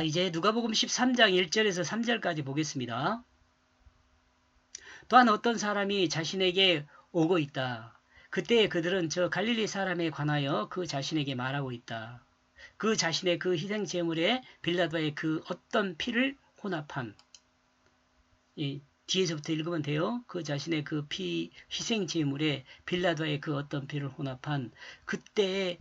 이제 누가복음 13장 1절에서 3절까지 보겠습니다. 또한 어떤 사람이 자신에게 오고 있다. 그때 그들은 저 갈릴리 사람에 관하여 그 자신에게 말하고 있다. 그 자신의 그 희생 제물에 빌라도의 그 어떤 피를 혼합함. 뒤에서부터 읽으면 돼요. 그 자신의 그 희생 제물에 빌라도의 그 어떤 피를 혼합한 그때에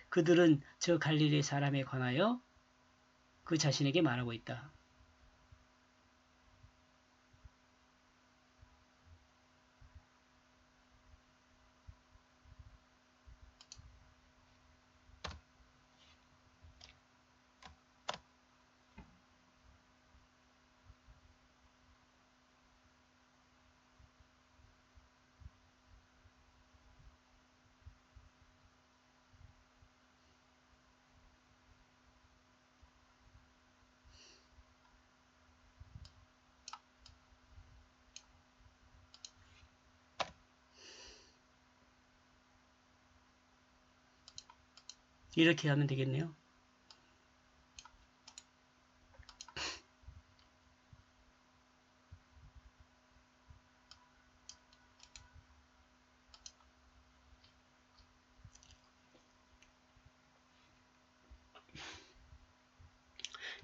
그들은 저 갈릴리 사람에 관하여 그 자신에게 말하고 있다. 이렇게 하면 되겠네요.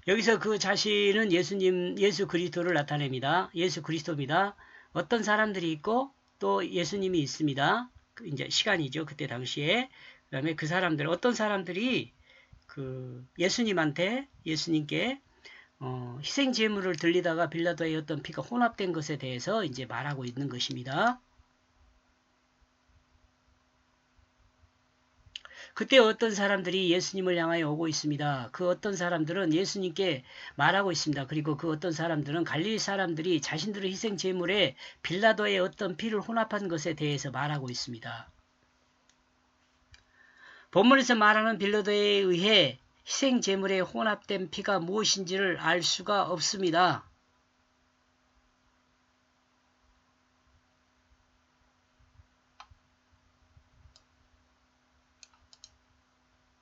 여기서 그 자신은 예수 그리스도를 나타냅니다. 예수 그리스도입니다. 어떤 사람들이 있고 또 예수님이 있습니다. 이제 시간이죠. 그때 당시에. 그 다음에 그 사람들, 어떤 사람들이 그 예수님께 희생 제물을 들리다가 빌라도의 어떤 피가 혼합된 것에 대해서 이제 말하고 있는 것입니다. 그때 어떤 사람들이 예수님을 향하여 오고 있습니다. 그 어떤 사람들은 예수님께 말하고 있습니다. 그리고 그 어떤 사람들은 갈릴리 사람들이 자신들의 희생 제물에 빌라도의 어떤 피를 혼합한 것에 대해서 말하고 있습니다. 본문에서 말하는 빌라도에 의해 희생 제물에 혼합된 피가 무엇인지를 알 수가 없습니다.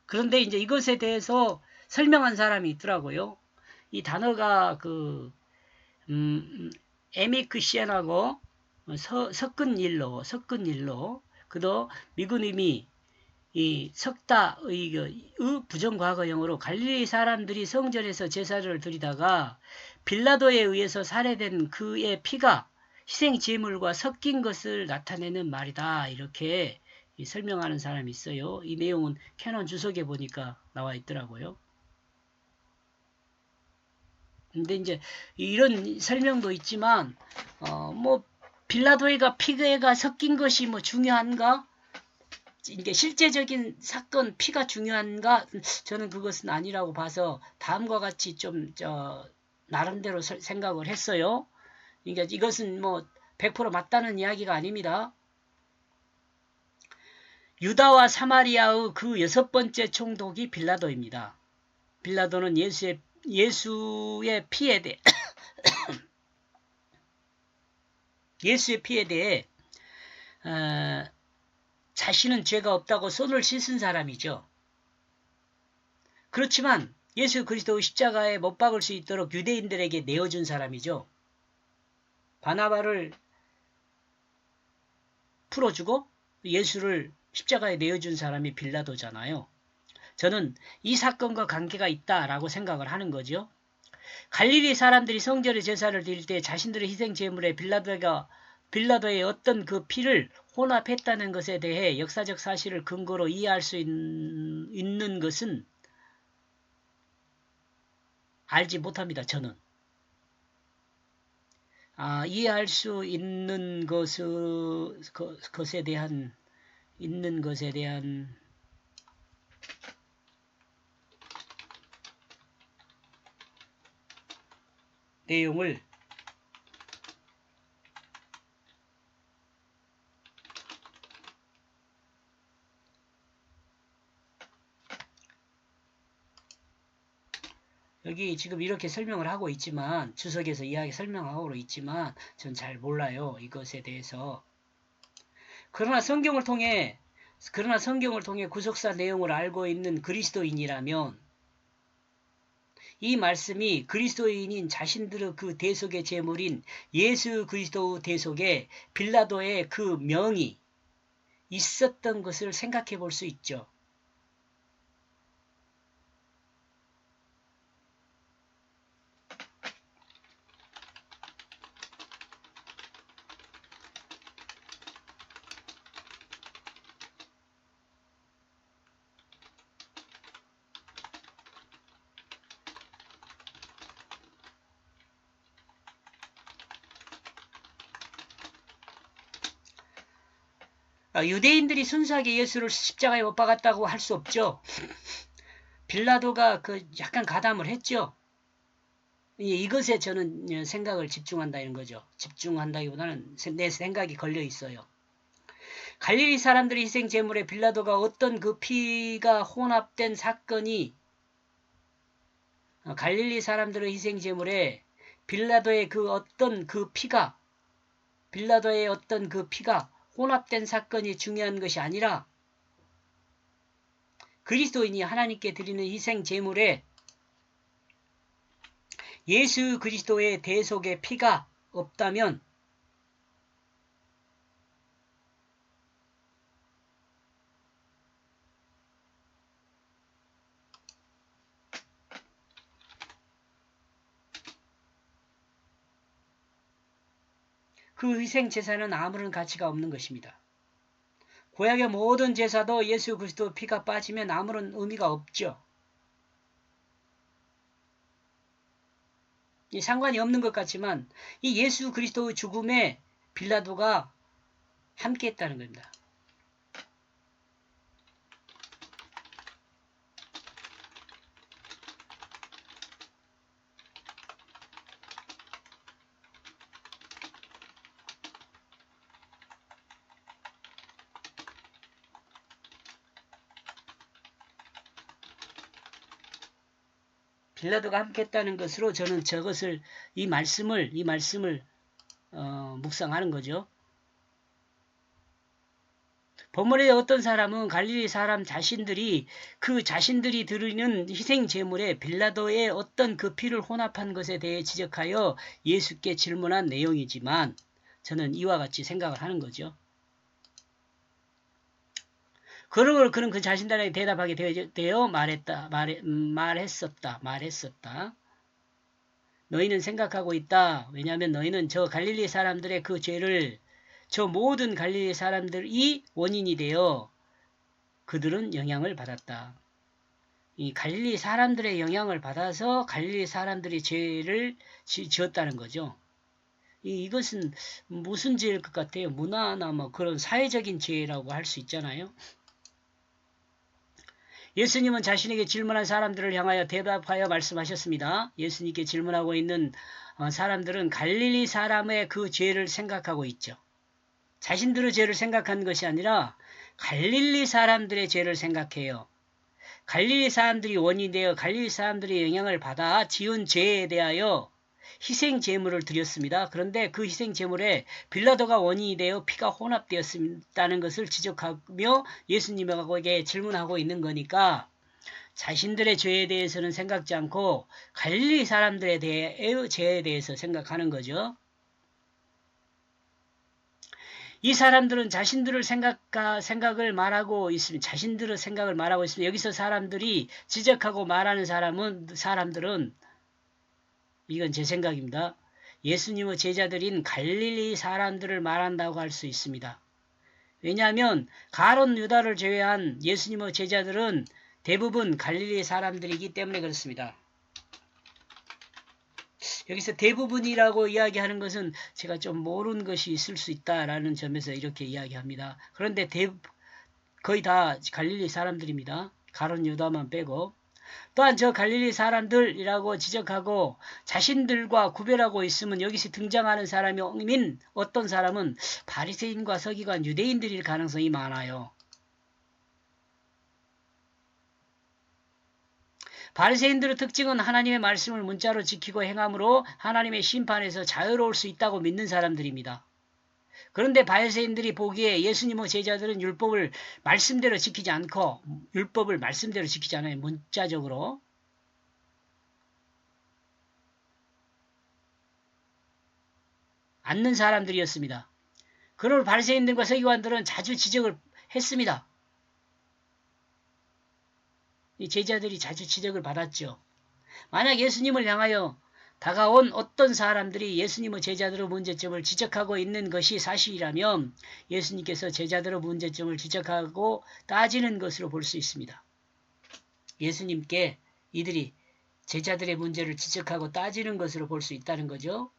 그런데 이제 이것에 대해서 설명한 사람이 있더라고요. 이 단어가 에미크시안하고 섞은 일로, 그도 미군임이 이 석다의 부정과거형으로 갈릴리 사람들이 성전에서 제사를 드리다가 빌라도에 의해서 살해된 그의 피가 희생 제물과 섞인 것을 나타내는 말이다. 이렇게 설명하는 사람이 있어요. 이 내용은 캐논 주석에 보니까 나와 있더라고요. 근데 이제 이런 설명도 있지만 뭐 빌라도에가 피가 섞인 것이 뭐 중요한가? 이게 실제적인 사건 피가 중요한가? 저는 그것은 아니라고 봐서 다음과 같이 좀 나름대로 생각을 했어요. 그러니까 이것은 뭐 100% 맞다는 이야기가 아닙니다. 유다와 사마리아의 그 6번째 총독이 빌라도입니다. 빌라도는 예수의 피에 대해 예수의 피에 대해 자신은 죄가 없다고 손을 씻은 사람이죠. 그렇지만 예수 그리스도의 십자가에 못 박을 수 있도록 유대인들에게 내어준 사람이죠. 바나바를 풀어주고 예수를 십자가에 내어준 사람이 빌라도잖아요. 저는 이 사건과 관계가 있다라고 생각을 하는 거죠. 갈릴리 사람들이 성전의 제사를 드릴 때 자신들의 희생 제물에 빌라도의 어떤 그 피를 혼합했다는 것에 대해 역사적 사실을 근거로 이해할 수 있는 것은 알지 못합니다. 저는. 이해할 수 있는 것에 대한 내용을 여기 지금 이렇게 설명을 하고 있지만 주석에서 이야기 설명하고 있지만 전 잘 몰라요. 이것에 대해서. 그러나 성경을 통해 그러나 성경을 통해 구속사 내용을 알고 있는 그리스도인이라면 이 말씀이 그리스도인인 자신들의 그 대속의 제물인 예수 그리스도 대속에 빌라도의 그 명이 있었던 것을 생각해 볼 수 있죠. 유대인들이 순수하게 예수를 십자가에 못 박았다고 할 수 없죠. 빌라도가 약간 가담을 했죠. 이것에 저는 생각을 집중한다 이런 거죠. 집중한다기보다는 내 생각이 걸려 있어요. 갈릴리 사람들의 희생 제물에 빌라도가 어떤 그 피가 혼합된 사건이 갈릴리 사람들의 희생 제물에 빌라도의 어떤 그 피가 혼합된 사건이 중요한 것이 아니라 그리스도인이 하나님께 드리는 희생 제물에 예수 그리스도의 대속의 피가 없다면 그 희생 제사는 아무런 가치가 없는 것입니다. 구약의 모든 제사도 예수 그리스도 피가 빠지면 아무런 의미가 없죠. 상관이 없는 것 같지만 이 예수 그리스도의 죽음에 빌라도가 함께했다는 겁니다. 빌라도가 함께했다는 것으로 저는 이 말씀을 묵상하는 거죠. 본문에 어떤 사람은 갈릴리 사람 자신들이 드리는 희생 제물에 빌라도의 어떤 그 피를 혼합한 것에 대해 지적하여 예수께 질문한 내용이지만 저는 이와 같이 생각을 하는 거죠. 그러므로 그는 그 자신들에게 대답하게 되어 말했었다. 너희는 생각하고 있다. 왜냐하면 너희는 저 갈릴리 사람들의 그 죄를 저 모든 갈릴리 사람들이 원인이 되어 그들은 영향을 받았다. 이 갈릴리 사람들의 영향을 받아서 갈릴리 사람들이 죄를 지었다는 거죠. 이것은 무슨 죄일 것 같아요? 문화나 뭐 그런 사회적인 죄라고 할 수 있잖아요. 예수님은 자신에게 질문한 사람들을 향하여 대답하여 말씀하셨습니다. 예수님께 질문하고 있는 사람들은 갈릴리 사람의 그 죄를 생각하고 있죠. 자신들의 죄를 생각한 것이 아니라 갈릴리 사람들의 죄를 생각해요. 갈릴리 사람들이 원인이 되어 갈릴리 사람들의 영향을 받아 지은 죄에 대하여 희생 제물을 드렸습니다. 그런데 그 희생 제물에 빌라도가 원인이 되어 피가 혼합되었다는 것을 지적하며 예수님에게 질문하고 있는 거니까 자신들의 죄에 대해서는 생각지 않고 갈릴리 사람들의 죄에 대해서 생각하는 거죠. 이 사람들은 자신들의 생각을 말하고 있습니다. 자신들의 생각을 말하고 있습니다. 여기서 사람들이 지적하고 말하는 사람들은 이건 제 생각입니다. 예수님의 제자들인 갈릴리 사람들을 말한다고 할 수 있습니다. 왜냐하면 가룟 유다를 제외한 예수님의 제자들은 대부분 갈릴리 사람들이기 때문에 그렇습니다. 여기서 대부분이라고 이야기하는 것은 제가 좀 모르는 것이 있을 수 있다라는 점에서 이렇게 이야기합니다. 그런데 거의 다 갈릴리 사람들입니다. 가룟 유다만 빼고. 또한 저 갈릴리 사람들이라고 지적하고 자신들과 구별하고 있으면 여기서 등장하는 사람인 어떤 사람은 바리새인과 서기관 유대인들일 가능성이 많아요. 바리새인들의 특징은 하나님의 말씀을 문자로 지키고 행함으로 하나님의 심판에서 자유로울 수 있다고 믿는 사람들입니다. 그런데 바리새인들이 보기에 예수님의 제자들은 율법을 말씀대로 지키지 않고 율법을 말씀대로 지키지 않아요. 문자적으로. 않는 사람들이었습니다. 그러므로 바리새인들과 서기관들은 자주 지적을 했습니다. 이 제자들이 자주 지적을 받았죠. 만약 예수님을 향하여 다가온 어떤 사람들이 예수님의 제자들의 문제점을 지적하고 있는 것이 사실이라면 예수님께서 제자들의 문제점을 지적하고 따지는 것으로 볼 수 있습니다. 예수님께 이들이 제자들의 문제를 지적하고 따지는 것으로 볼 수 있다는 거죠.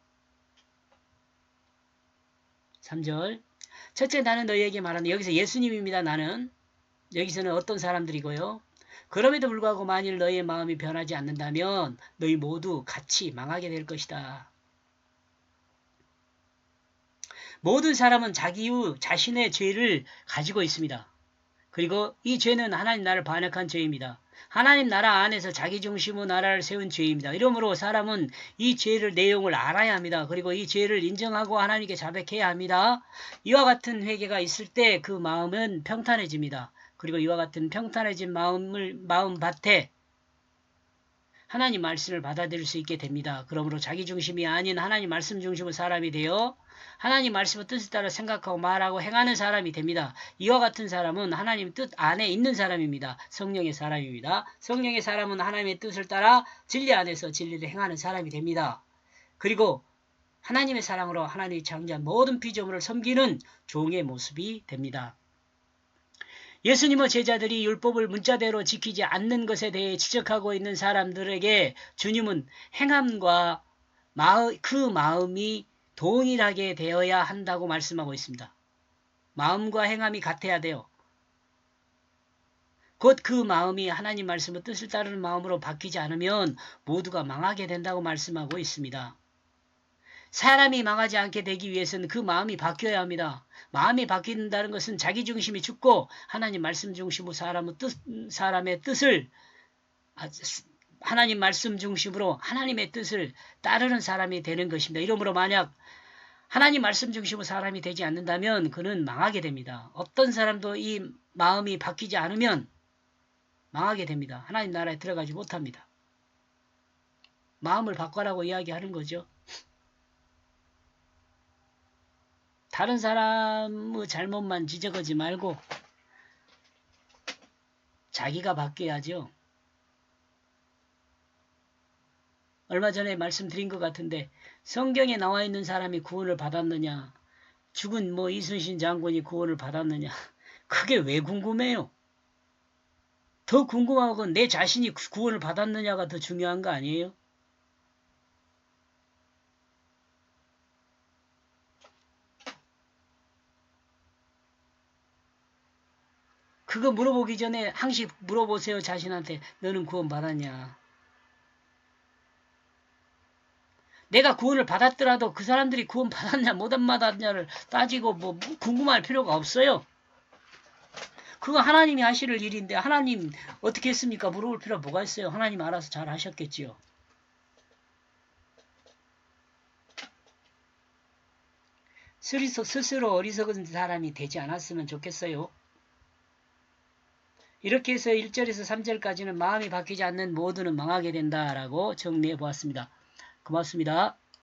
3절. 첫째, 나는 너희에게 말하는, 여기서 예수님입니다. 나는. 여기서는 어떤 사람들이고요. 그럼에도 불구하고 만일 너희의 마음이 변하지 않는다면 너희 모두 같이 망하게 될 것이다. 모든 사람은 자신의 죄를 가지고 있습니다. 그리고 이 죄는 하나님 나라를 반역한 죄입니다. 하나님 나라 안에서 자기중심의 나라를 세운 죄입니다. 이러므로 사람은 이 죄를 내용을 알아야 합니다. 그리고 이 죄를 인정하고 하나님께 자백해야 합니다. 이와 같은 회개가 있을 때 그 마음은 평탄해집니다. 그리고 이와 같은 평탄해진 마음밭에 하나님 말씀을 받아들일 수 있게 됩니다. 그러므로 자기중심이 아닌 하나님 말씀 중심의 사람이 되어 하나님 말씀의 뜻을 따라 생각하고 말하고 행하는 사람이 됩니다. 이와 같은 사람은 하나님 뜻 안에 있는 사람입니다. 성령의 사람입니다. 성령의 사람은 하나님의 뜻을 따라 진리 안에서 진리를 행하는 사람이 됩니다. 그리고 하나님의 사랑으로 하나님의 창조한 모든 피조물을 섬기는 종의 모습이 됩니다. 예수님의 제자들이 율법을 문자대로 지키지 않는 것에 대해 지적하고 있는 사람들에게 주님은 행함과 그 마음이 동일하게 되어야 한다고 말씀하고 있습니다. 마음과 행함이 같아야 돼요. 곧 그 마음이 하나님 말씀의 뜻을 따르는 마음으로 바뀌지 않으면 모두가 망하게 된다고 말씀하고 있습니다. 사람이 망하지 않게 되기 위해서는 그 마음이 바뀌어야 합니다. 마음이 바뀐다는 것은 자기중심이 죽고 하나님 말씀 중심으로 사람의 뜻을 하나님 말씀 중심으로 하나님의 뜻을 따르는 사람이 되는 것입니다. 이러므로 만약 하나님 말씀 중심으로 사람이 되지 않는다면 그는 망하게 됩니다. 어떤 사람도 이 마음이 바뀌지 않으면 망하게 됩니다. 하나님 나라에 들어가지 못합니다. 마음을 바꿔라고 이야기하는 거죠. 다른 사람의 잘못만 지적하지 말고 자기가 바뀌어야죠. 얼마 전에 말씀드린 것 같은데 성경에 나와 있는 사람이 구원을 받았느냐, 죽은 이순신 장군이 구원을 받았느냐, 그게 왜 궁금해요? 더 궁금한 건 내 자신이 구원을 받았느냐가 더 중요한 거 아니에요? 그거 물어보기 전에 항상 물어보세요. 자신한테. 너는 구원 받았냐? 내가 구원을 받았더라도 그 사람들이 구원 받았냐 못 받았냐를 따지고 궁금할 필요가 없어요. 그거 하나님이 하실 일인데 하나님 어떻게 했습니까? 물어볼 필요가 뭐가 있어요. 하나님 알아서 잘 하셨겠지요. 스스로 어리석은 사람이 되지 않았으면 좋겠어요. 이렇게 해서 1절에서 3절까지는 마음이 바뀌지 않는 모두는 망하게 된다라고 정리해 보았습니다. 고맙습니다.